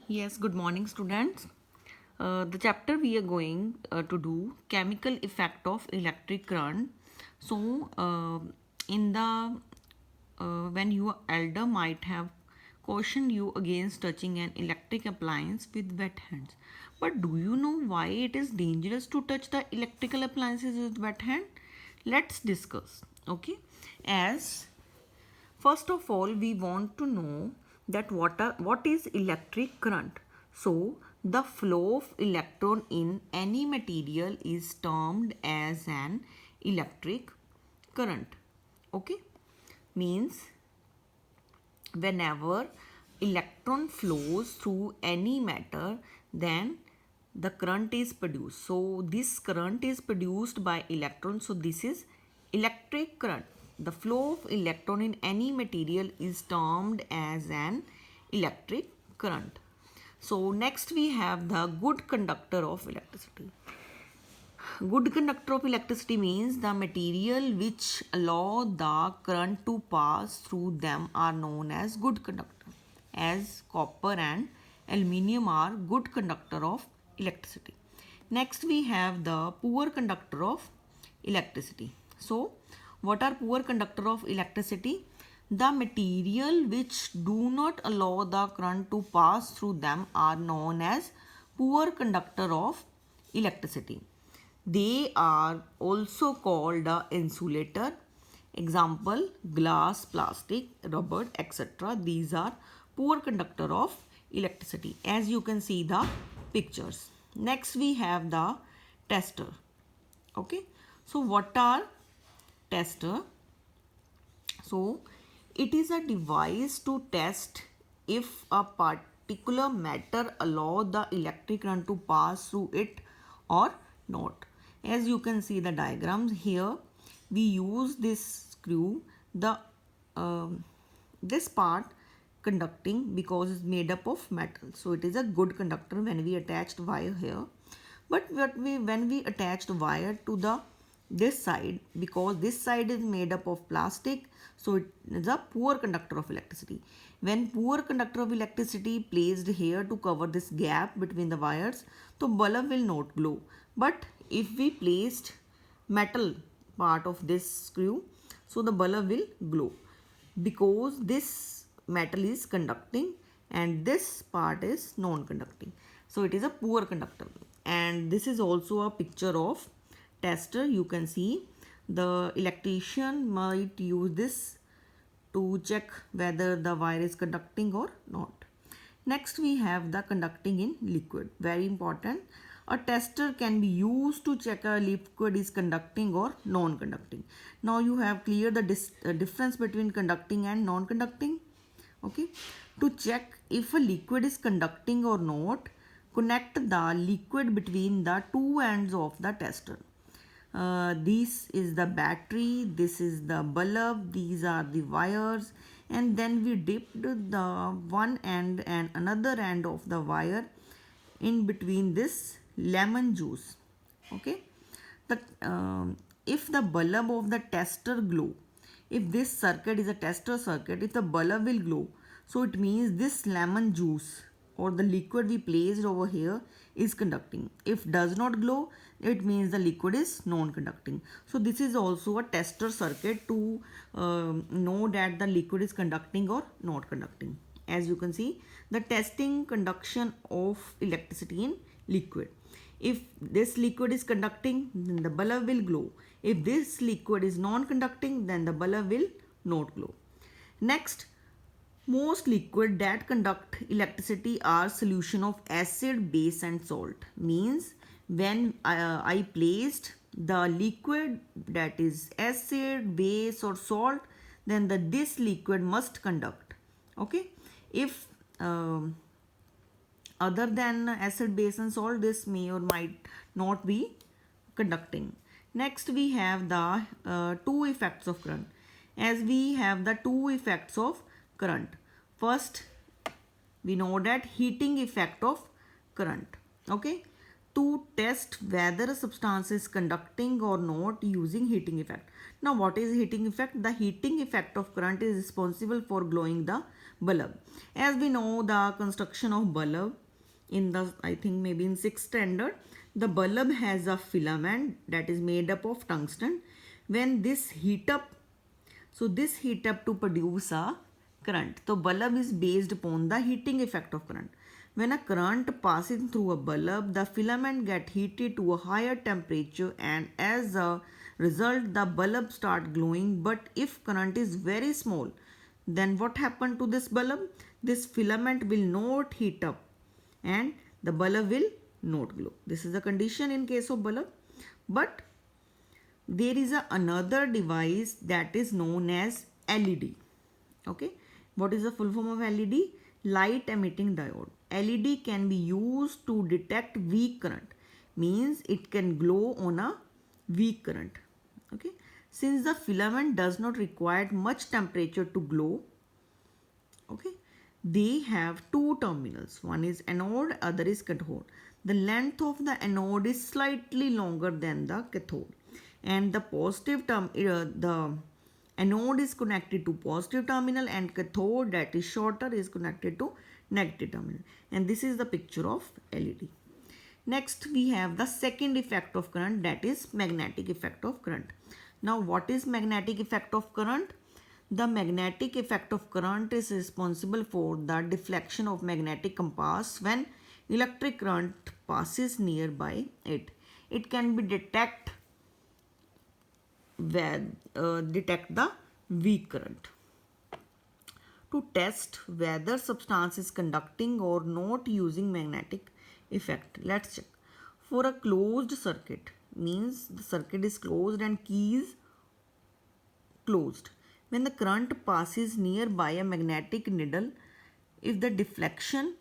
Yes, good morning, students. The chapter we are going to do chemical effect of electric current. So, in the when your elder might have cautioned you against touching an electric appliance with wet hands. But do you know why it is dangerous to touch the electrical appliances with wet hand? Let's discuss. Okay, as first of all, we want to know that what is electric current. So, the flow of electron in any material is termed as an electric current. Okay, means whenever electron flows through any matter, then the current is produced. So this current is produced by electron. So this is electric current. The flow of electron in any material is termed as an electric current. So next we have the good conductor of electricity. Good conductor of electricity means the material which allow the current to pass through them are known as good conductor. As copper and aluminium are good conductor of electricity. Next we have the poor conductor of electricity. So what are poor conductor of electricity? The material which do not allow the current to pass through them are known as poor conductor of electricity. They are also called a insulator. Example, glass, plastic, rubber, etc. These are poor conductor of electricity, as you can see the pictures. Next we have the tester. Okay, so what are tester? So it is a device to test if a particular matter allow the electric current to pass through it or not. As you can see the diagrams here, we use this screw, the this part conducting because it's made up of metal. So it is a good conductor when we attached wire here. But when we attached wire to the this side, because this side is made up of plastic, so it is a poor conductor of electricity. When poor conductor of electricity placed here to cover this gap between the wires, so bulb will not glow. But if we placed metal part of this screw, so the bulb will glow because this metal is conducting and this part is non-conducting. So it is a poor conductor. And this is also a picture of tester. You can see the electrician might use this to check whether the wire is conducting or not. Next we have the conducting in liquid. Very important. A tester can be used to check a liquid is conducting or non-conducting. Now you have clear the difference between conducting and non-conducting. Okay. To check if a liquid is conducting or not, connect the liquid between the two ends of the tester. This is the battery, this is the bulb, these are the wires, and then we dipped the one end and another end of the wire in between this lemon juice. Okay, the if the bulb of the tester glow, if this circuit is a tester circuit, if the bulb will glow, so it means this lemon juice or the liquid we placed over here is conducting. If does not glow, it means the liquid is non-conducting. So this is also a tester circuit to know that the liquid is conducting or not conducting. As you can see, the testing conduction of electricity in liquid. If this liquid is conducting, then the bulb will glow. If this liquid is non-conducting, then the bulb will not glow. Next, most liquid that conduct electricity are solution of acid, base and salt. Means when I placed the liquid that is acid, base or salt, then this liquid must conduct. Okay. If other than acid, base and salt, this may or might not be conducting. Next we have the two effects of current. As we have the two effects of current. First, we know that heating effect of current. Okay, to test whether a substance is conducting or not using heating effect. Now what is heating effect? The heating effect of current is responsible for glowing the bulb. As we know, the construction of bulb in the, I think maybe in 6th standard, the bulb has a filament that is made up of tungsten. When this heat up, so this heat up to produce a current. So bulb is based upon the heating effect of current. When a current passes through a bulb, the filament get heated to a higher temperature, and as a result the bulb start glowing. But if current is very small, then what happened to this bulb? This filament will not heat up and the bulb will not glow. This is the condition in case of bulb. But there is another device that is known as LED. Okay, what is the full form of LED? Light emitting diode. LED can be used to detect weak current, means it can glow on a weak current. Okay, since the filament does not require much temperature to glow, okay, they have two terminals. One is anode, other is cathode. The length of the anode is slightly longer than the cathode, and the positive term, the anode is connected to positive terminal, and cathode, that is shorter, is connected to negative terminal. And this is the picture of LED. Next we have the second effect of current, that is magnetic effect of current. Now what is magnetic effect of current? The magnetic effect of current is responsible for the deflection of magnetic compass when electric current passes nearby it. It can be detect the weak current. To test whether substance is conducting or not using magnetic effect, let's check. For a closed circuit, means the circuit is closed and key is closed. When the current passes nearby a magnetic needle, if the deflection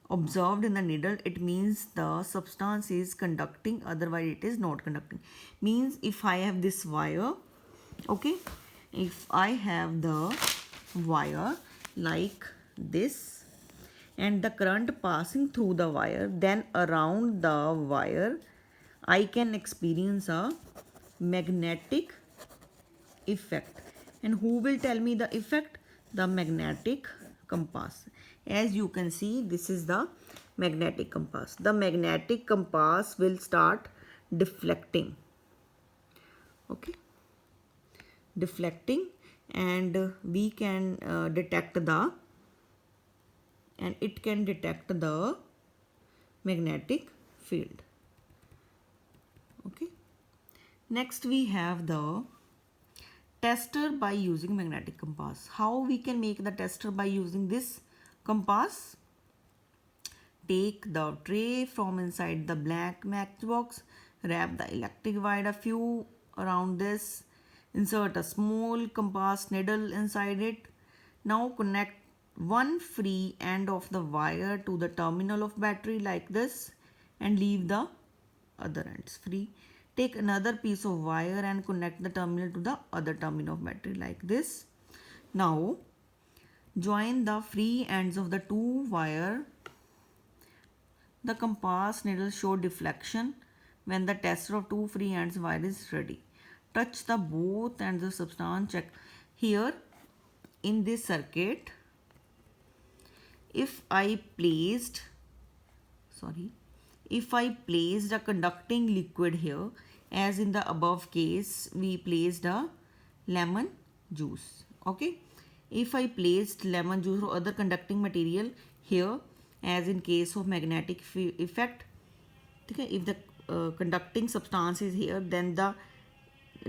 observed in the needle, it means the substance is conducting, otherwise it is not conducting. Means if I have this wire, okay, if I have the wire like this and the current passing through the wire, then around the wire I can experience a magnetic effect. And who will tell me the effect? The magnetic compass. As you can see, this is the magnetic compass. The magnetic compass will start deflecting. Okay, deflecting, and we can detect the, and it can detect the magnetic field. Okay, next we have the tester by using magnetic compass. How we can make the tester by using this compass? Take the tray from inside the black matchbox, wrap the electric wire a few around this, insert a small compass needle inside it. Now connect one free end of the wire to the terminal of battery like this and leave the other ends free. Take another piece of wire and connect the terminal to the other terminal of battery like this. Now join the free ends of the two wire. The compass needle show deflection when the tester of two free ends wire is ready. Touch the both ends of substance, check. Here in this circuit, if I placed a conducting liquid here, as in the above case we placed a lemon juice. Okay, if I placed lemon juice or other conducting material here, as in case of magnetic effect, okay, if the conducting substance is here, then the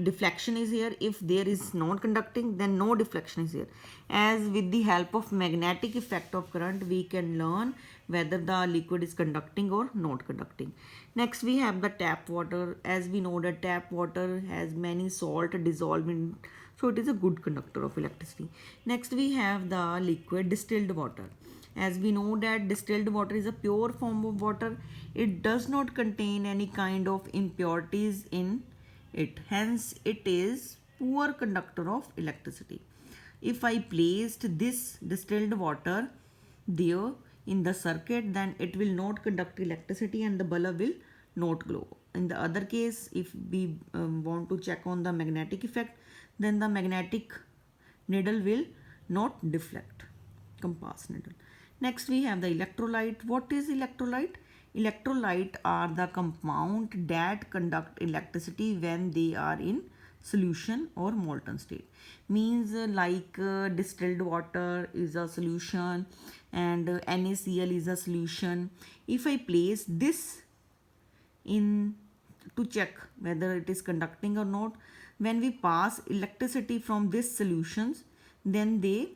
deflection is here. If there is non-conducting, then no deflection is here. As with the help of magnetic effect of current, we can learn whether the liquid is conducting or not conducting. Next we have the tap water. As we know that tap water has many salt dissolved in, so it is a good conductor of electricity. Next we have the liquid distilled water. As we know that distilled water is a pure form of water. It does not contain any kind of impurities in it, hence it is poor conductor of electricity. If I placed this distilled water there in the circuit, then it will not conduct electricity and the bulb will not glow. In the other case, if we want to check on the magnetic effect, then the magnetic needle will not deflect. compass needle. Next we have the electrolyte. What is electrolyte? Electrolyte are the compound that conduct electricity when they are in solution or molten state. Means distilled water is a solution and NaCl is a solution. If I place this in to check whether it is conducting or not, when we pass electricity from these solutions, then they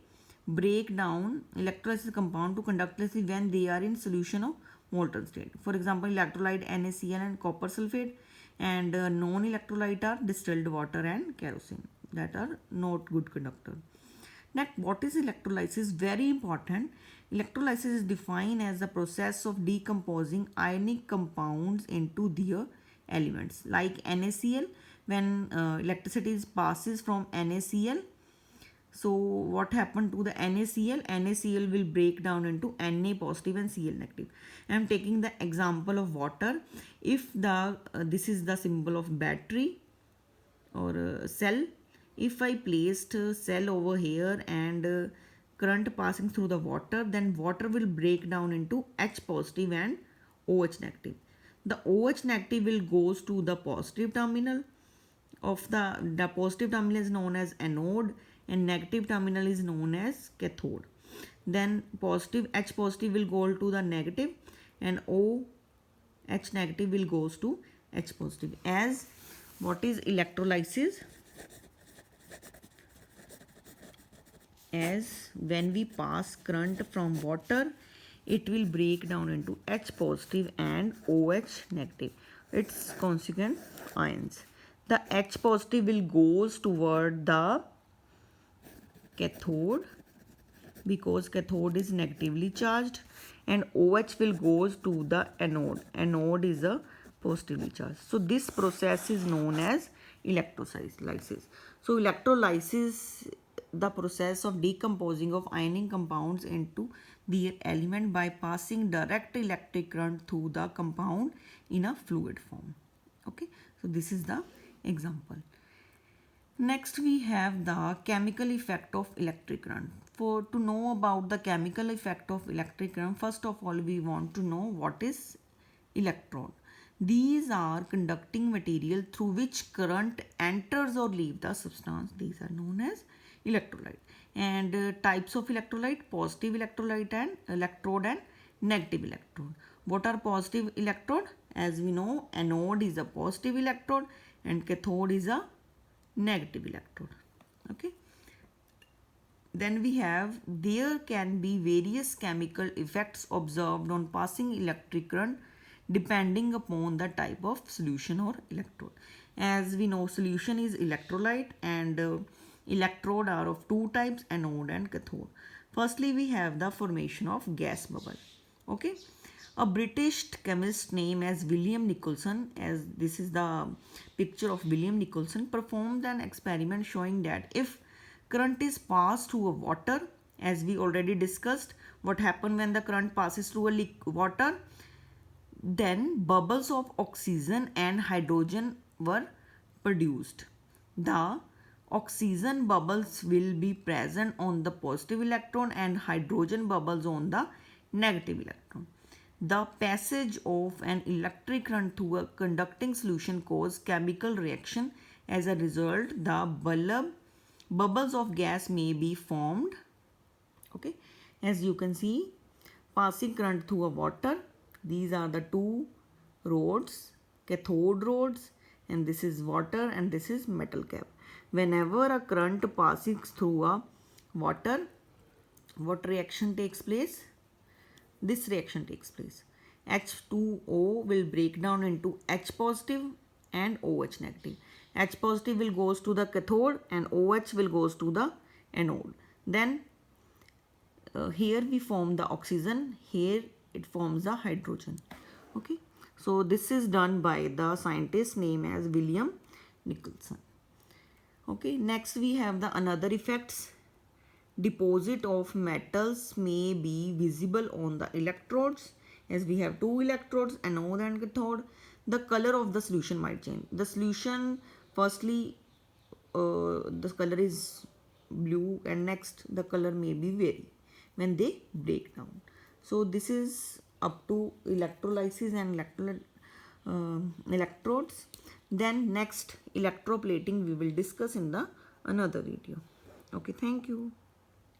break down electrolysis compound to conduct electricity when they are in solution of molten state. For example, electrolyte NaCl and copper sulfate, and non-electrolyte are distilled water and kerosene that are not good conductor. Next, what is electrolysis? Very important. Electrolysis is defined as the process of decomposing ionic compounds into their elements. Like NaCl, when electricity passes from NaCl, so what happened to the NaCl? NaCl will break down into Na positive and Cl negative. I am taking the example of water. If the this is the symbol of battery or cell. If I placed cell over here and current passing through the water, then water will break down into H positive and OH negative. The OH negative will goes to the positive terminal of the positive terminal is known as anode and negative terminal is known as cathode. Then positive H positive will go to the negative and OH negative will goes to H positive. As what is electrolysis? As when we pass current from water, it will break down into H positive and OH negative, its consequent ions. The H positive will goes toward the cathode because cathode is negatively charged, and OH will goes to the anode. Anode is a positively charged. So this process is known as electrolysis. So electrolysis, the process of decomposing of ionic compounds into their element by passing direct electric current through the compound in a fluid form. Okay, so this is the example. Next we have the chemical effect of electric current. For to know about the chemical effect of electric current, first of all we want to know what is electrode. These are conducting material through which current enters or leaves the substance. These are known as electrolyte. And types of electrolyte: positive electrolyte and electrode and negative electrode. What are positive electrode? As we know, anode is a positive electrode and cathode is a negative electrode. Okay. Then we have, there can be various chemical effects observed on passing electric current depending upon the type of solution or electrode. As we know, solution is electrolyte and electrode are of two types, anode and cathode. Firstly, we have the formation of gas bubble. Okay. A British chemist named as William Nicholson, as this is the picture of William Nicholson, performed an experiment showing that if current is passed through a water, as we already discussed, what happens when the current passes through a water, then bubbles of oxygen and hydrogen were produced. The oxygen bubbles will be present on the positive electron and hydrogen bubbles on the negative electron. The passage of an electric current through a conducting solution causes chemical reaction. As a result, the bubbles of gas may be formed. Okay, as you can see, passing current through a water. These are the two rods, cathode rods, and this is water and this is metal cap. Whenever a current passes through a water, what reaction takes place? This reaction takes place. H2O will break down into H positive and OH negative. H positive will goes to the cathode and OH will goes to the anode. Then here we form the oxygen, here it forms the hydrogen. Okay, so this is done by the scientist named as William Nicholson. Okay, next we have the another effects. Deposit of metals may be visible on the electrodes. As we have two electrodes, anode and cathode, the color of the solution might change. The solution, firstly, the color is blue, and next the color may be vary. when they break down. So this is up to electrolysis and electrodes. Then next electroplating we will discuss in the another video. Okay, thank you.